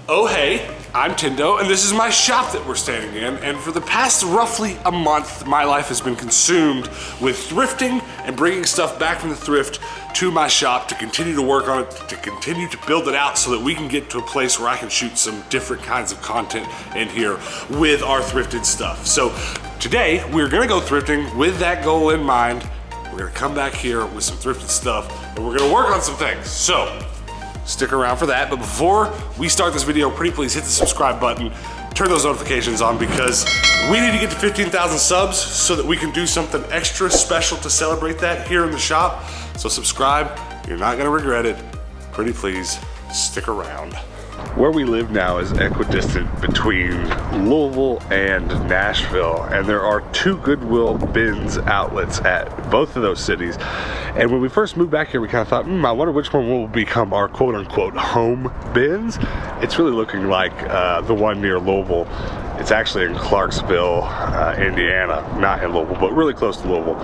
Oh hey, I'm Tindo, and this is my shop that we're standing in, and for the past roughly a month, my life has been consumed with thrifting and bringing stuff back from the thrift to my shop to continue to work on it, to continue to build it out so that we can get to a place where I can shoot some different kinds of content in here with our thrifted stuff. So today, we're gonna go thrifting with that goal in mind. We're gonna come back here with some thrifted stuff, and we're gonna work on some things. So, stick around for that, but before we start this video, pretty please hit the subscribe button, turn those notifications on because we need to get to 15,000 subs so that we can do something extra special to celebrate that here in the shop. So subscribe, you're not gonna regret it. Pretty please, stick around. Where we live now is equidistant between Louisville and Nashville, and there are two Goodwill BINS outlets at both of those cities. And when we first moved back here, we kind of thought, I wonder which one will become our quote-unquote home BINS. It's really looking like the one near Louisville. It's actually in Clarksville, Indiana, not in Louisville, but really close to Louisville.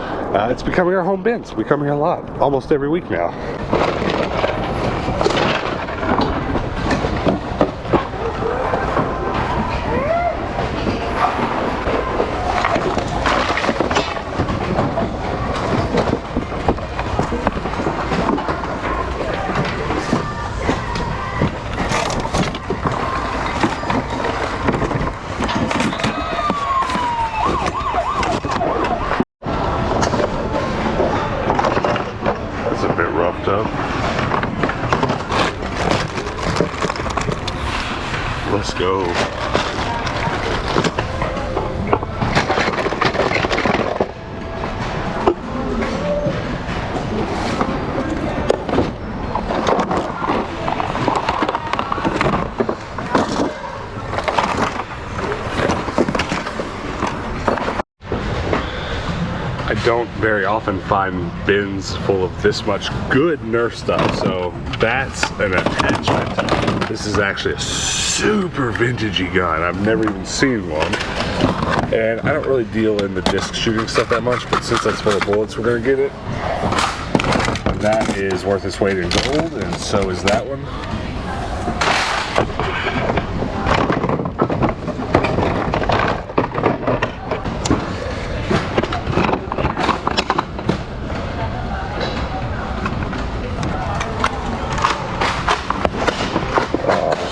It's becoming our home BINS. We come here a lot, almost every week now. Let's go. I don't very often find bins full of this much good Nerf stuff, so that's an attachment. This is actually a super vintagey gun. I've never even seen one. And I don't really deal in the disc shooting stuff that much, but since that's full of bullets, we're gonna get it. That is worth its weight in gold, and so is that one.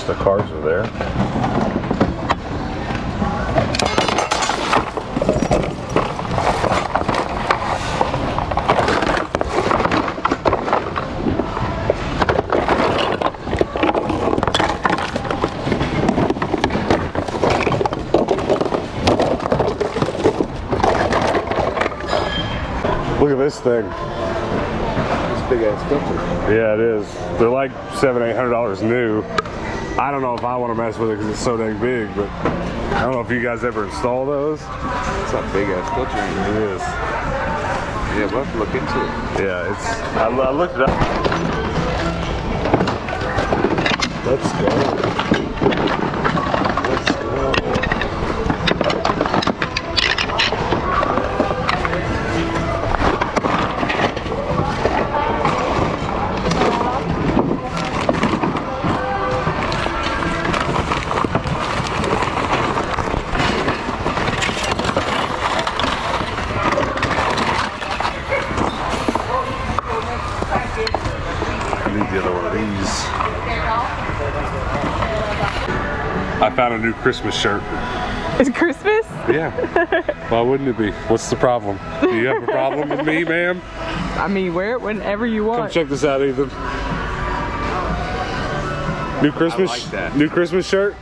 The cards are there. Look at this thing. This big ass filter. Yeah, it is. They're like $700-800 new. I don't know if I want to mess with it because it's so dang big, but I don't know if you guys ever install those. It's a big ass filter. It is. Yeah, we'll have to look into it. Yeah, it's. I looked it up. Let's go. Let's go. The other one of these. I found a new Christmas shirt. It's Christmas? Yeah. Why wouldn't it be? What's the problem? Do you have a problem with me, ma'am? I mean, wear it whenever you want. Come check this out, Ethan. New Christmas. I like that. New Christmas shirt.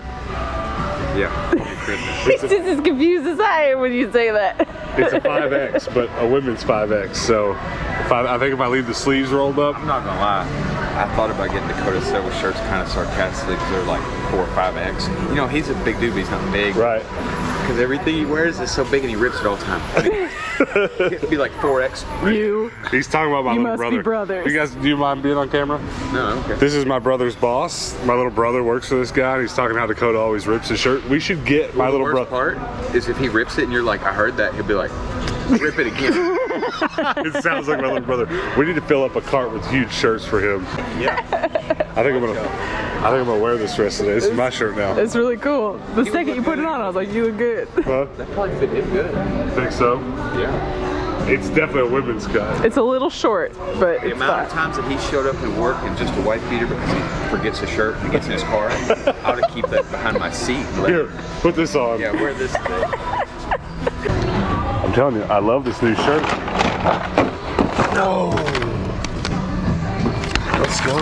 Yeah. New Christmas. He's just as confused as I am when you say that. It's a 5X, but a women's 5X. So I think if I leave the sleeves rolled up. I'm not gonna lie. I thought about getting Dakota several shirts kind of sarcastically because they're like 4 or 5X. You know, he's a big dude, but he's not big. Right. Because everything he wears is so big and he rips it all the time. I mean, it'd be like 4X. You. He's talking about my little must brother. be brothers. You guys, do you mind being on camera? No, okay. This is my brother's boss. My little brother works for this guy, and he's talking how Dakota always rips his shirt. We should get my little brother. The worst part is if he rips it and you're like, I heard that, he'll be like, rip it again. It sounds like my little brother. We need to fill up a cart with huge shirts for him. Yeah. I think I'm gonna. I think I'm gonna wear this dress today. This is my shirt now. It's really cool. The second you put it on, I was like, you look good. Huh? That probably fit him good. Think so? Yeah. It's definitely a women's cut. It's a little short, but The it's amount of fine. times that he showed up in work in just a white beater because he forgets his shirt and gets in his car, I ought to keep that behind my seat. Here, put this on. Yeah, wear this today. I'm telling you, I love this new shirt. No. Let's go.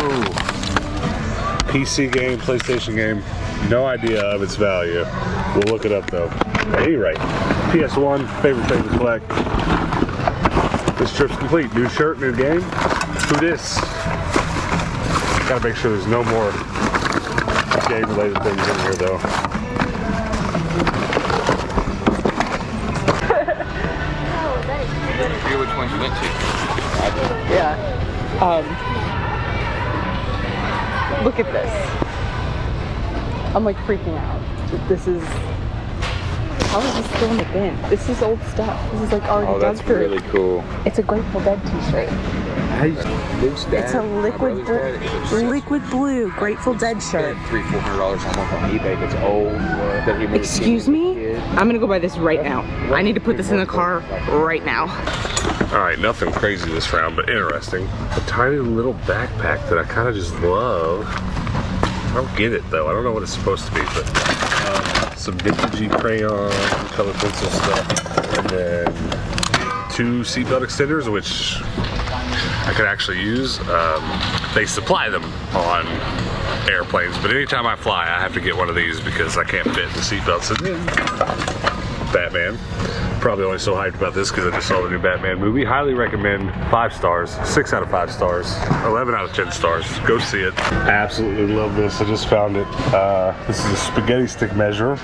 PC game, PlayStation game. No idea of its value. We'll look it up though. At any rate, PS1, favorite collect. This trip's complete. New shirt, new game. Who dis? Gotta make sure there's no more game-related things in here though. I forget which one you went to. Yeah. Look at this. I'm like freaking out. This is. How is this still in the bin? This is old stuff. This is like already Oh, dug that's through. really cool. It's a Grateful Dead t-shirt. It's a liquid blue Grateful Dead shirt. $300-400 almost on eBay. It's old. That he Excuse me? I'm gonna go buy this right now. I need to put this in the car right now. All right, nothing crazy this round, but interesting. A tiny little backpack that I kind of just love. I don't get it though. I don't know what it's supposed to be, but some vintage crayon, color pencil stuff, and then 2 seatbelt extenders, which I could actually use. They supply them on airplanes, but anytime I fly, I have to get one of these because I can't fit the seatbelts in. Batman. Probably only so hyped about this because I just saw the new Batman movie. Highly recommend. 5 stars, 6 out of 5 stars, 11 out of 10 stars. Go see it. Absolutely love this. I just found it. This is a spaghetti stick measure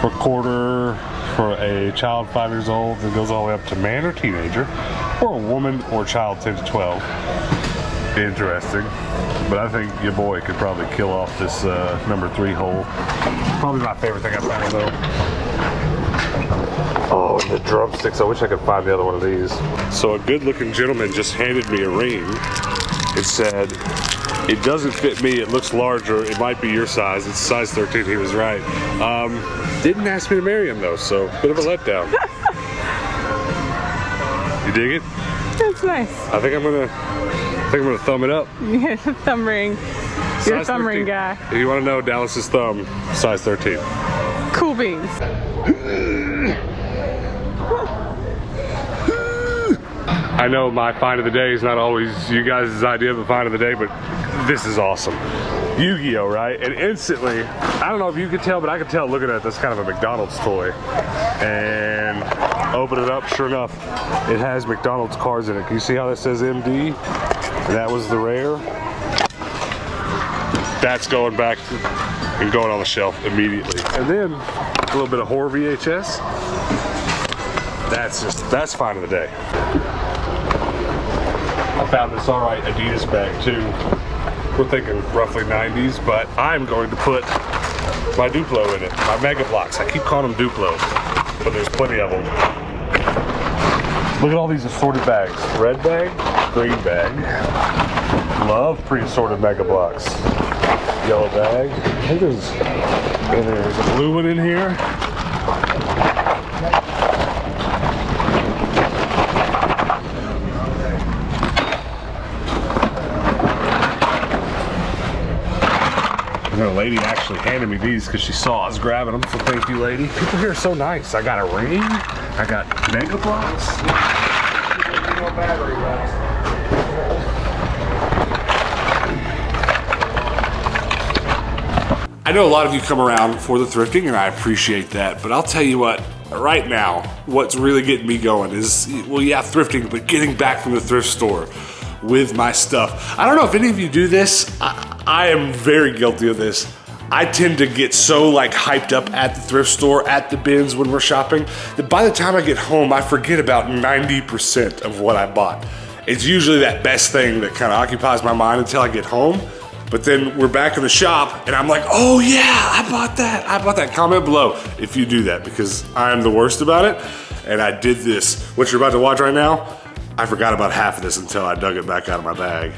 for quarter for a child 5 years old. It goes all the way up to man or teenager, or a woman or child 10 to 12. Interesting. But I think your boy could probably kill off this number 3 hole. Probably my favorite thing I found though. Oh, and the drumsticks. I wish I could find the other one of these. So a good looking gentleman just handed me a ring. It said, it doesn't fit me, it looks larger, it might be your size. It's size 13, he was right. Didn't ask me to marry him though, so bit of a letdown. You dig it? That's nice. I think I'm gonna thumb it up. Yeah, thumb ring. You're a Size thumb 13. ring guy. If you want to know, Dallas's thumb, size 13. Cool beans. I know my find of the day is not always you guys' idea of a find of the day, but this is awesome. Yu-Gi-Oh, right? And instantly, I don't know if you could tell, but I could tell looking at this kind of a McDonald's toy. And open it up, sure enough, it has McDonald's cards in it. Can you see how that says MD? And that was the rare. That's going back and going on the shelf immediately. And then a little bit of horror VHS. That's find of the day. I found this all right Adidas bag too. We're thinking roughly 90s, but I'm going to put my Duplo in it, my Mega Blocks. I keep calling them Duplo, but there's plenty of them. Look at all these assorted bags. Red bag, green bag. Love pre-assorted Mega Blocks. Yellow bag. I think there's a blue one in here. And a lady actually handed me these because she saw I was grabbing them, so thank you, lady. People here are so nice. I got a ring, I got Mega Blocks. I know a lot of you come around for the thrifting, and I appreciate that, but I'll tell you what, right now, what's really getting me going is, well, yeah, thrifting, but getting back from the thrift store with my stuff. I don't know if any of you do this. I am very guilty of this. I tend to get so like hyped up at the thrift store, at the bins when we're shopping, that by the time I get home, I forget about 90% of what I bought. It's usually that best thing that kind of occupies my mind until I get home. But then we're back in the shop and I'm like, oh yeah, I bought that. I bought that. Comment below if you do that, because I am the worst about it. And I did this. What you're about to watch right now, I forgot about half of this until I dug it back out of my bag.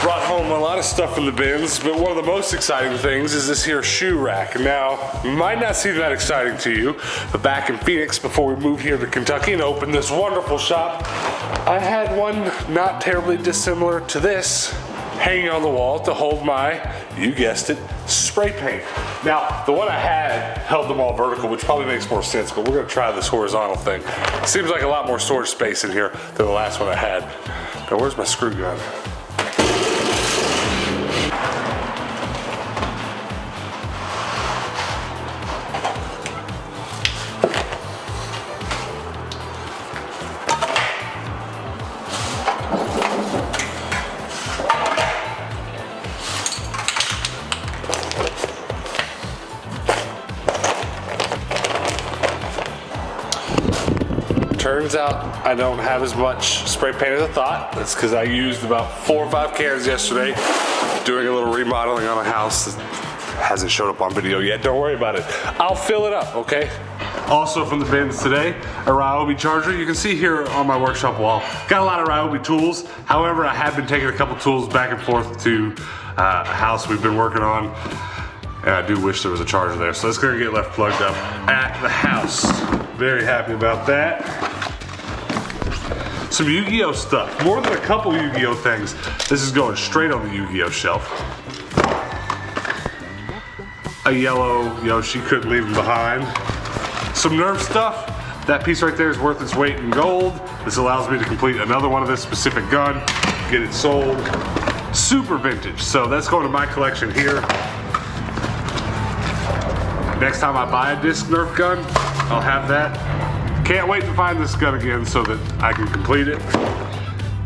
Brought home a lot of stuff from the bins, but one of the most exciting things is this here shoe rack. Now, might not seem that exciting to you, but back in Phoenix, before we moved here to Kentucky and opened this wonderful shop, I had one not terribly dissimilar to this hanging on the wall to hold my, you guessed it, spray paint. Now, the one I had held them all vertical, which probably makes more sense, but we're gonna try this horizontal thing. Seems like a lot more storage space in here than the last one I had. Now, where's my screw gun? Turns out I don't have as much spray paint as I thought. That's because I used about 4 or 5 cans yesterday doing a little remodeling on a house that hasn't showed up on video yet. Don't worry about it. I'll fill it up, okay? Also from the bins today, a Ryobi charger. You can see here on my workshop wall, got a lot of Ryobi tools. However, I have been taking a couple tools back and forth to a house we've been working on. And I do wish there was a charger there. So that's gonna get left plugged up at the house. Very happy about that. Some Yu-Gi-Oh stuff. More than a couple Yu-Gi-Oh things. This is going straight on the Yu-Gi-Oh shelf. A yellow Yoshi, couldn't leave him behind. Some Nerf stuff. That piece right there is worth its weight in gold. This allows me to complete another one of this specific gun, get it sold. Super vintage, so that's going to my collection here. Next time I buy a disc Nerf gun, I'll have that. Can't wait to find this gun again so that I can complete it.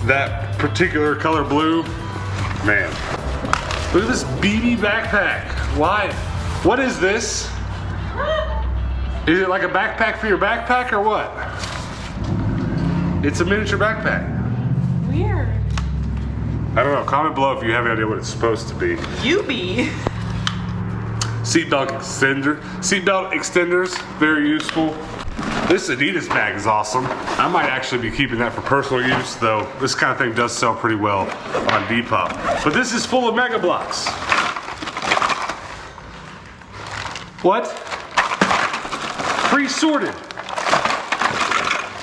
That particular color blue, man. Look at this BB backpack. Why? What is this? Is it like a backpack for your backpack or what? It's a miniature backpack. Weird. I don't know, comment below if you have any idea what it's supposed to be. Seatbelt extenders, very useful. This Adidas bag is awesome. I might actually be keeping that for personal use, though this kind of thing does sell pretty well on Depop. But this is full of Mega Blocks. What? Pre-sorted.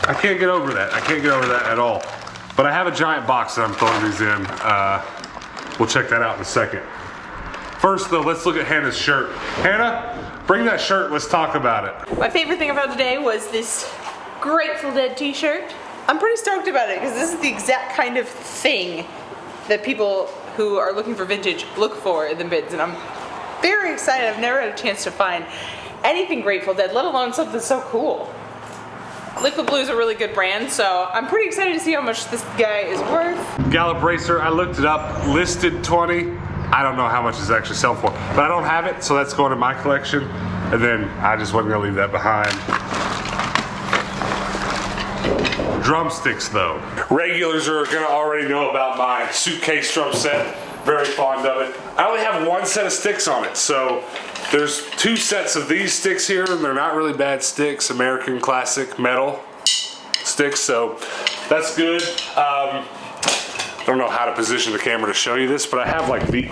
I can't get over that. I can't get over that at all. But I have a giant box that I'm throwing these in. We'll check that out in a second. First though, let's look at Hannah's shirt. Hannah, bring that shirt, let's talk about it. My favorite thing about today was this Grateful Dead t-shirt. I'm pretty stoked about it because this is the exact kind of thing that people who are looking for vintage look for in the bins, and I'm very excited. I've never had a chance to find anything Grateful Dead, let alone something so cool. Liquid Blue is a really good brand, so I'm pretty excited to see how much this guy is worth. Gallop Racer, I looked it up, listed 20. I don't know how much it's actually selling for, but I don't have it, so that's going in my collection. And then I just wasn't gonna leave that behind. Drumsticks though. Regulars are gonna already know about my Suitcase Drum Set. Very fond of it. I only have 1 set of sticks on it, so there's 2 sets of these sticks here, and they're not really bad sticks. American classic metal sticks, so that's good. I don't know how to position the camera to show you this, but I have like the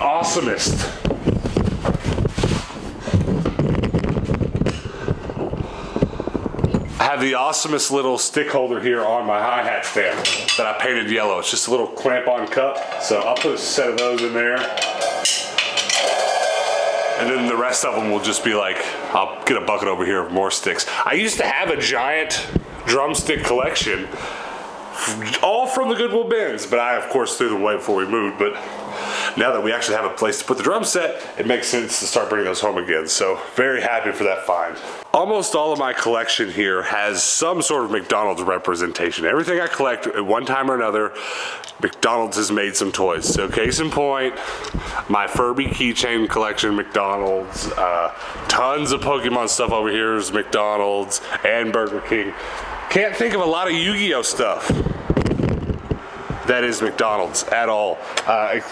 awesomest little stick holder here on my hi-hat stand that I painted yellow. It's just a little clamp-on cup, so I'll put a set of those in there. And then the rest of them will just be like, I'll get a bucket over here of more sticks. I used to have a giant drumstick collection, all from the Goodwill bins, but I of course threw them away before we moved. But now that we actually have a place to put the drum set, it makes sense to start bringing those home again. So very happy for that find. Almost all of my collection here has some sort of McDonald's representation. Everything I collect at one time or another, McDonald's has made some toys. So case in point, my Furby keychain collection, McDonald's. Tons of Pokemon stuff over here is McDonald's and Burger King. Can't think of a lot of Yu-Gi-Oh stuff that is McDonald's at all.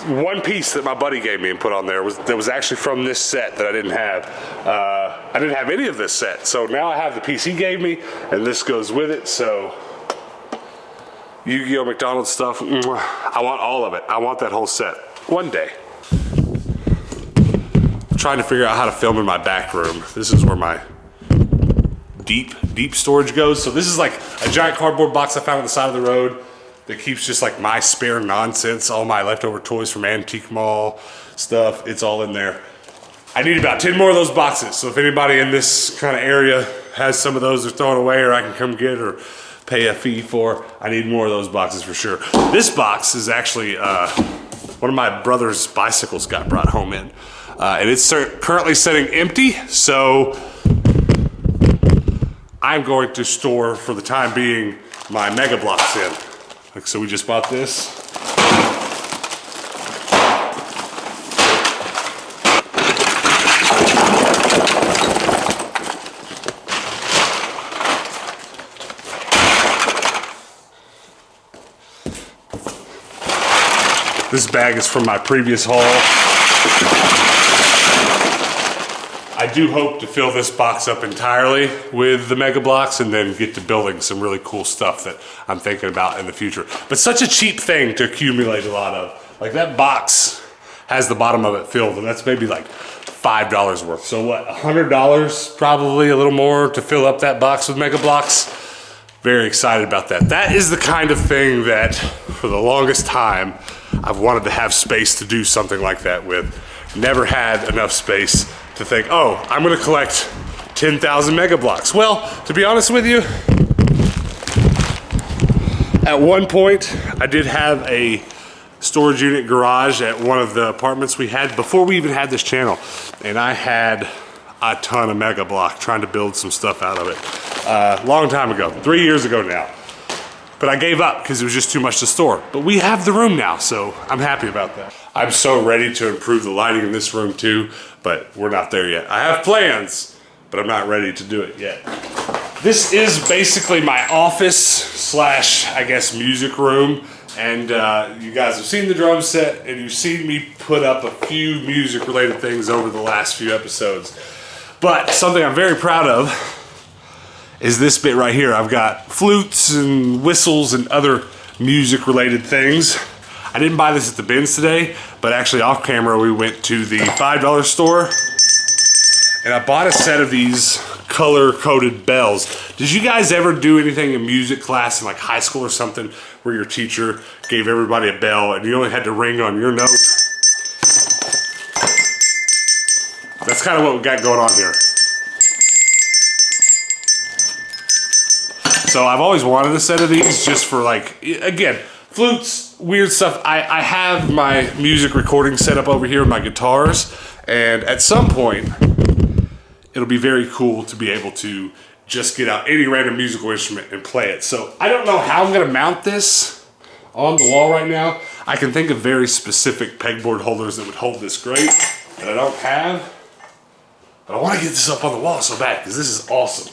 One piece that my buddy gave me and put on there was actually from this set that I didn't have. I didn't have any of this set, so now I have the piece he gave me, and this goes with it. So Yu-Gi-Oh McDonald's stuff, I want all of it. I want that whole set. One day. I'm trying to figure out how to film in my back room. This is where my deep storage goes. So this is like a giant cardboard box I found on the side of the road that keeps just like my spare nonsense, all my leftover toys from Antique Mall stuff. It's all in there. I need about 10 more of those boxes. So if anybody in this kind of area has some of those they're throwing away or I can come get or pay a fee for, I need more of those boxes for sure. This box is actually one of my brother's bicycles got brought home in. And it's currently sitting empty, so I'm going to store, for the time being, my Mega Blocks in. Like, so we just bought this. This bag is from my previous haul. I do hope to fill this box up entirely with the Mega Blocks and then get to building some really cool stuff that I'm thinking about in the future. But such a cheap thing to accumulate a lot of. Like that box has the bottom of it filled and that's maybe like $5 worth. So what, $100 probably, a little more to fill up that box with Mega Blocks. Very excited about that. That is the kind of thing that for the longest time I've wanted to have space to do something like that with. Never had enough space to think, oh, I'm gonna collect 10,000 Mega Blocks. Well, to be honest with you, at one point, I did have a storage unit garage at one of the apartments we had before we even had this channel. And I had a ton of Mega Block trying to build some stuff out of it. Long time ago, 3 years ago now. But I gave up because it was just too much to store. But we have the room now, so I'm happy about that. I'm so ready to improve the lighting in this room too, but we're not there yet. I have plans, but I'm not ready to do it yet. This is basically my office slash, I guess, music room. And you guys have seen the drum set and you've seen me put up a few music related things over the last few episodes. But something I'm very proud of is this bit right here. I've got flutes and whistles and other music related things. I didn't buy this at the BINS today, but actually off camera we went to the $5 store and I bought a set of these color coded bells. Did you guys ever do anything in music class in like high school or something where your teacher gave everybody a bell and you only had to ring on your note? That's kind of what we got going on here. So I've always wanted a set of these just for like, again, flutes, weird stuff. I have my music recording set up over here with my guitars, and at some point, it'll be very cool to be able to just get out any random musical instrument and play it. So I don't know how I'm gonna mount this on the wall right now. I can think of very specific pegboard holders that would hold this great that I don't have. But I wanna get this up on the wall so bad because this is awesome.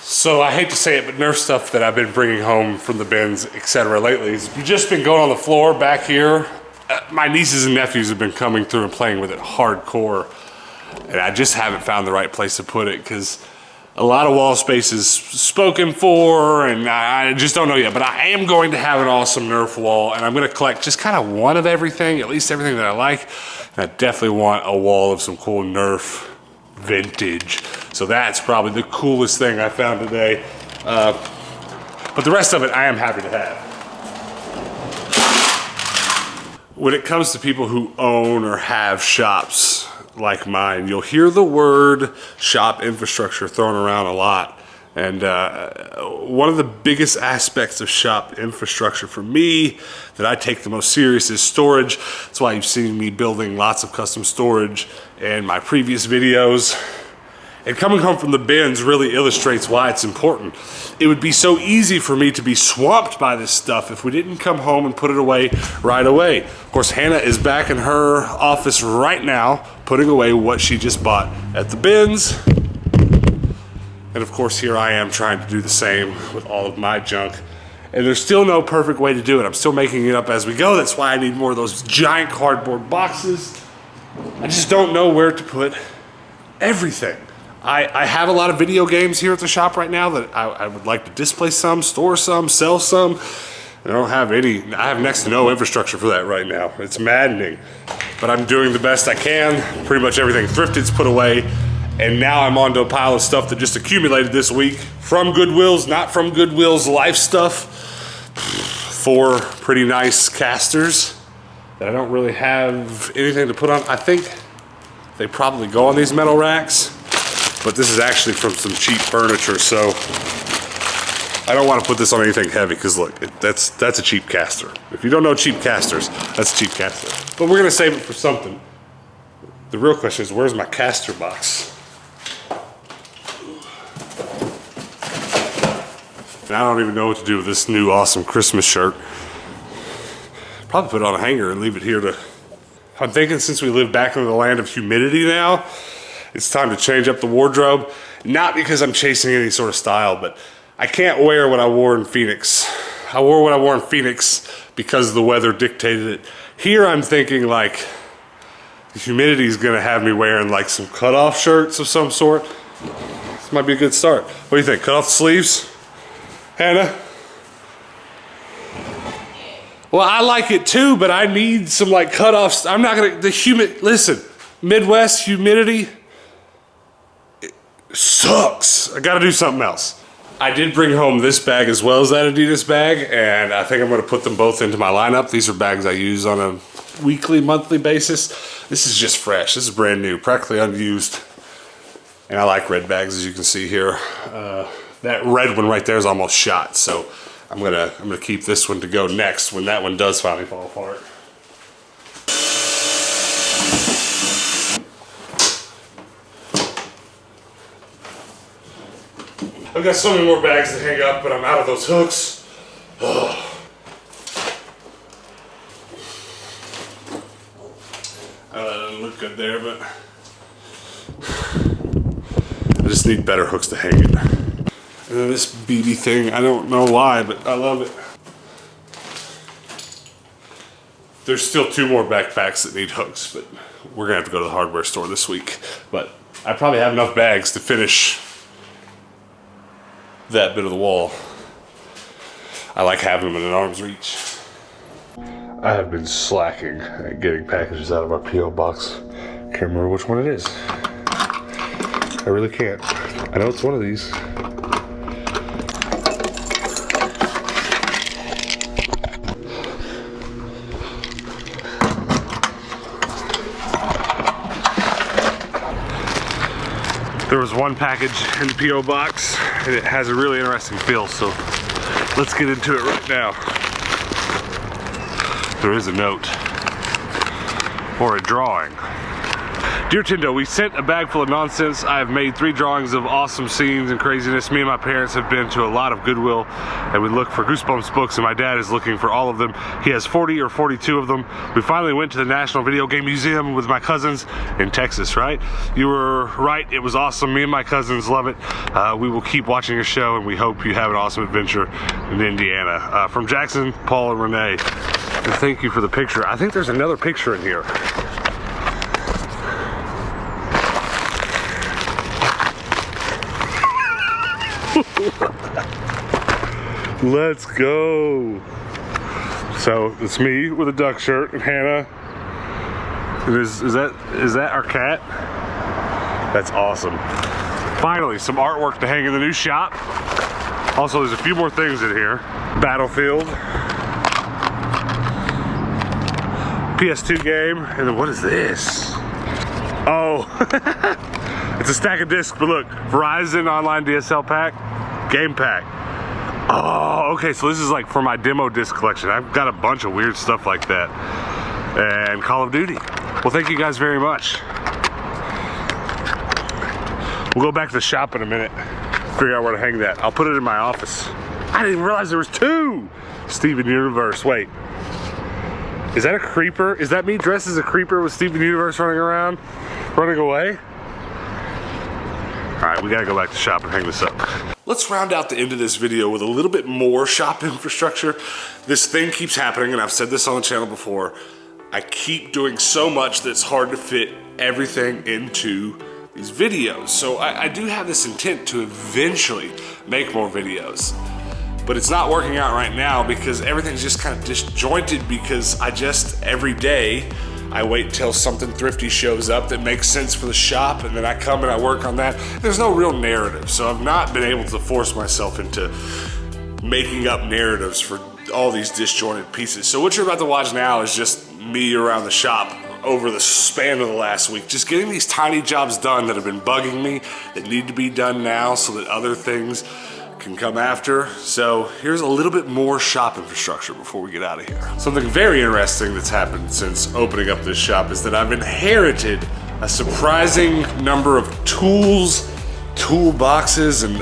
So I hate to say it, but Nerf stuff that I've been bringing home from the bins, etc. lately has just been going on the floor back here. My nieces and nephews have been coming through and playing with it hardcore. And I just haven't found the right place to put it because a lot of wall space is spoken for and I just don't know yet. But I am going to have an awesome Nerf wall and I'm going to collect just kind of one of everything, at least everything that I like. And I definitely want a wall of some cool Nerf vintage. So that's probably the coolest thing I found today. But the rest of it I am happy to have. When it comes to people who own or have shops like mine, you'll hear the word shop infrastructure thrown around a lot. And one of the biggest aspects of shop infrastructure for me that I take the most serious is storage. That's why you've seen me building lots of custom storage in my previous videos. And coming home from the bins really illustrates why it's important. It would be so easy for me to be swamped by this stuff if we didn't come home and put it away right away. Of course, Hannah is back in her office right now, putting away what she just bought at the bins. And of course, here I am trying to do the same with all of my junk. And there's still no perfect way to do it. I'm still making it up as we go. That's why I need more of those giant cardboard boxes. I just don't know where to put everything. I have a lot of video games here at the shop right now that I would like to display some, store some, sell some. I don't have any, I have next to no infrastructure for that right now. It's maddening. But I'm doing the best I can. Pretty much everything thrifted's put away. And now I'm onto a pile of stuff that just accumulated this week from Goodwill's, not from Goodwill's life stuff. 4 pretty nice casters that I don't really have anything to put on. I think they probably go on these metal racks, but this is actually from some cheap furniture, so I don't want to put this on anything heavy because look, that's a cheap caster. If you don't know cheap casters, that's a cheap caster. But we're gonna save it for something. The real question is, where's my caster box? And I don't even know what to do with this new awesome Christmas shirt. Probably put it on a hanger and leave it here to... I'm thinking since we live back in the land of humidity now, it's time to change up the wardrobe. Not because I'm chasing any sort of style, but I can't wear what I wore in Phoenix. I wore what I wore in Phoenix because the weather dictated it. Here I'm thinking like, the humidity is gonna have me wearing like some cutoff shirts of some sort. This might be a good start. What do you think, cut off the sleeves? Hannah? Well, I like it too, but I need some like cutoffs. I'm not gonna, listen, Midwest humidity, it sucks. I gotta do something else. I did bring home this bag as well as that Adidas bag, and I think I'm gonna put them both into my lineup. These are bags I use on a weekly, monthly basis. This is just fresh, this is brand new, practically unused. And I like red bags, as you can see here. That red one right there is almost shot, so I'm gonna keep this one to go next when that one does finally fall apart. I've got so many more bags to hang up, but I'm out of those hooks. That doesn't look good there, but I just need better hooks to hang it. And then this BB thing, I don't know why, but I love it. There's still 2 more backpacks that need hooks, but we're gonna have to go to the hardware store this week. But I probably have enough bags to finish that bit of the wall. I like having them in an arm's reach. I have been slacking at getting packages out of our P.O. box. Can't remember which one it is. I really can't. I know it's one of these. There was one package in the P.O. box, and it has a really interesting feel, so let's get into it right now. There is a note, or a drawing. Dear Tindo, we sent a bag full of nonsense. I have made 3 drawings of awesome scenes and craziness. Me and my parents have been to a lot of Goodwill, and we look for Goosebumps books, and my dad is looking for all of them. He has 40 or 42 of them. We finally went to the National Video Game Museum with my cousins in Texas, right? You were right, it was awesome. Me and my cousins love it. We will keep watching your show, and we hope you have an awesome adventure in Indiana. From Jackson, Paul, and Renee. And thank you for the picture. I think there's another picture in here. Let's go. So it's me with a duck shirt and Hannah. Is that our cat? That's awesome. Finally, some artwork to hang in the new shop. Also, there's a few more things in here. Battlefield. PS2 game. And then what is this? Oh, it's a stack of discs, but look, Verizon Online DSL pack, game pack. Oh, okay, so this is like for my demo disc collection. I've got a bunch of weird stuff like that. And Call of Duty. Well, thank you guys very much. We'll go back to the shop in a minute, figure out where to hang that. I'll put it in my office. I didn't realize there was two Steven Universe. Wait, is that a creeper? Is that me dressed as a creeper with Steven Universe running around, running away? All right, we gotta go back to the shop and hang this up. Let's round out the end of this video with a little bit more shop infrastructure. This thing keeps happening, and I've said this on the channel before. I keep doing so much that it's hard to fit everything into these videos. So I do have this intent to eventually make more videos, but it's not working out right now because everything's just kind of disjointed, because every day I wait till something thrifty shows up that makes sense for the shop, and then I come and I work on that. There's no real narrative, so I've not been able to force myself into making up narratives for all these disjointed pieces. So what you're about to watch now is just me around the shop over the span of the last week, just getting these tiny jobs done that have been bugging me, that need to be done now so that other things can come after. So here's a little bit more shop infrastructure before we get out of here. Something very interesting that's happened since opening up this shop is that I've inherited a surprising number of tools, toolboxes, and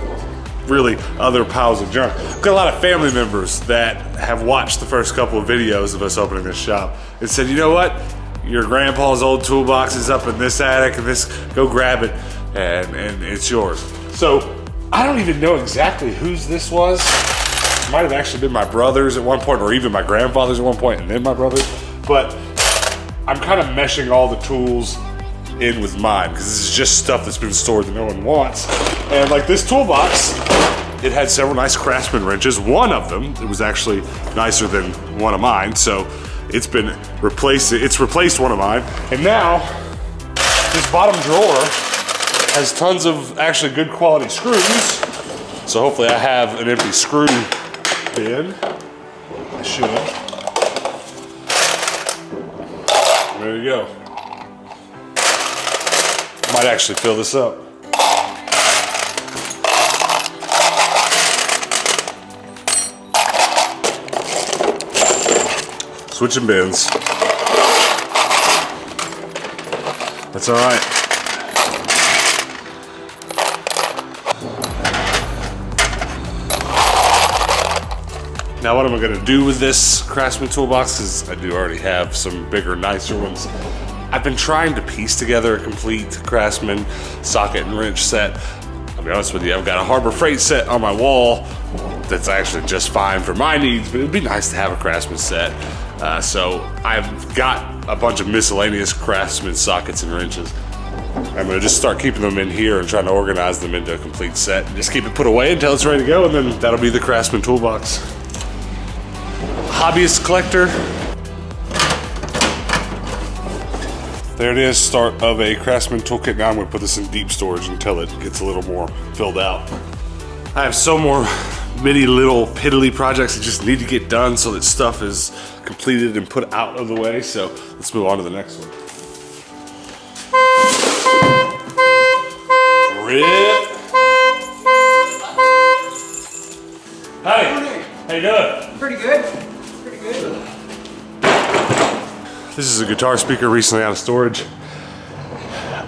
really other piles of junk. I've got a lot of family members that have watched the first couple of videos of us opening this shop and said, you know what? Your grandpa's old toolbox is up in this attic, and go grab it, and it's yours. So I don't even know exactly whose this was. It might have actually been my brother's at one point, or even my grandfather's at one point, and then my brother's. But I'm kind of meshing all the tools in with mine, because this is just stuff that's been stored that no one wants. And like this toolbox, it had several nice Craftsman wrenches. One of them, it was actually nicer than one of mine, so it's been replaced. It's replaced one of mine, and now this bottom drawer has tons of actually good quality screws. So hopefully I have an empty screw bin. I should. There you go. Might actually fill this up. Switching bins. That's all right. Now what am I gonna do with this Craftsman Toolbox? Because I do already have some bigger, nicer ones. I've been trying to piece together a complete Craftsman socket and wrench set. I'll be honest with you, I've got a Harbor Freight set on my wall that's actually just fine for my needs, but it'd be nice to have a Craftsman set. So I've got a bunch of miscellaneous Craftsman sockets and wrenches. I'm gonna just start keeping them in here and trying to organize them into a complete set and just keep it put away until it's ready to go, and then that'll be the Craftsman Toolbox. Hobbyist collector. There it is, start of a Craftsman toolkit. Now I'm gonna put this in deep storage until it gets a little more filled out. I have so more many little piddly projects that just need to get done so that stuff is completed and put out of the way. So let's move on to the next one. Rip. Hey, how you doing? Pretty good. Pretty good. This is a guitar speaker recently out of storage.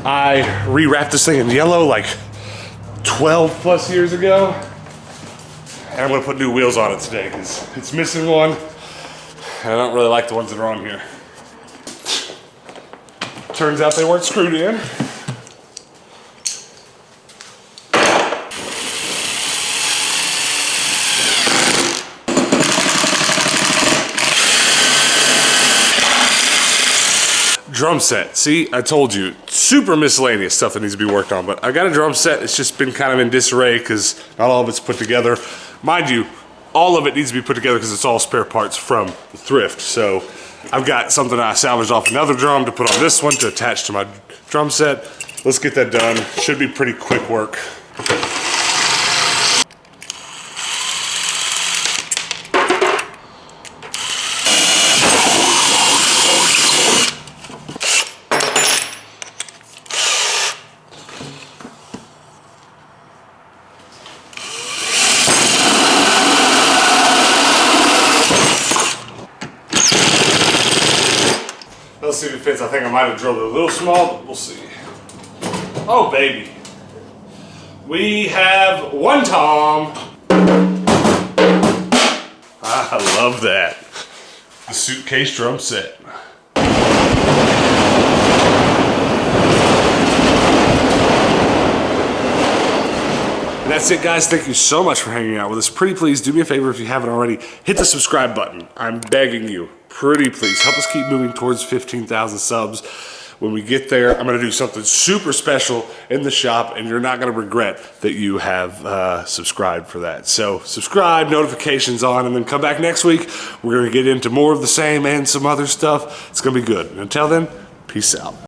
I rewrapped this thing in yellow like 12 plus years ago. And I'm gonna put new wheels on it today because it's missing one. And I don't really like the ones that are on here. Turns out they weren't screwed in. Drum set. See, I told you, super miscellaneous stuff that needs to be worked on, but I got a drum set. It's just been kind of in disarray because not all of it's put together. Mind you, all of it needs to be put together because it's all spare parts from the thrift. So I've got something I salvaged off another drum to put on this one to attach to my drum set. Let's get that done. Should be pretty quick work. Let's see if it fits. I think I might have drilled it a little small, but we'll see. Oh, baby. We have one tom. I love that. The Suitcase Drum Set. And that's it, guys. Thank you so much for hanging out with us. Pretty please do me a favor if you haven't already. Hit the subscribe button. I'm begging you. Pretty please. Help us keep moving towards 15,000 subs. When we get there, I'm going to do something super special in the shop, and you're not going to regret that you have subscribed for that. So subscribe, notifications on, and then come back next week. We're going to get into more of the same and some other stuff. It's going to be good. And until then, peace out.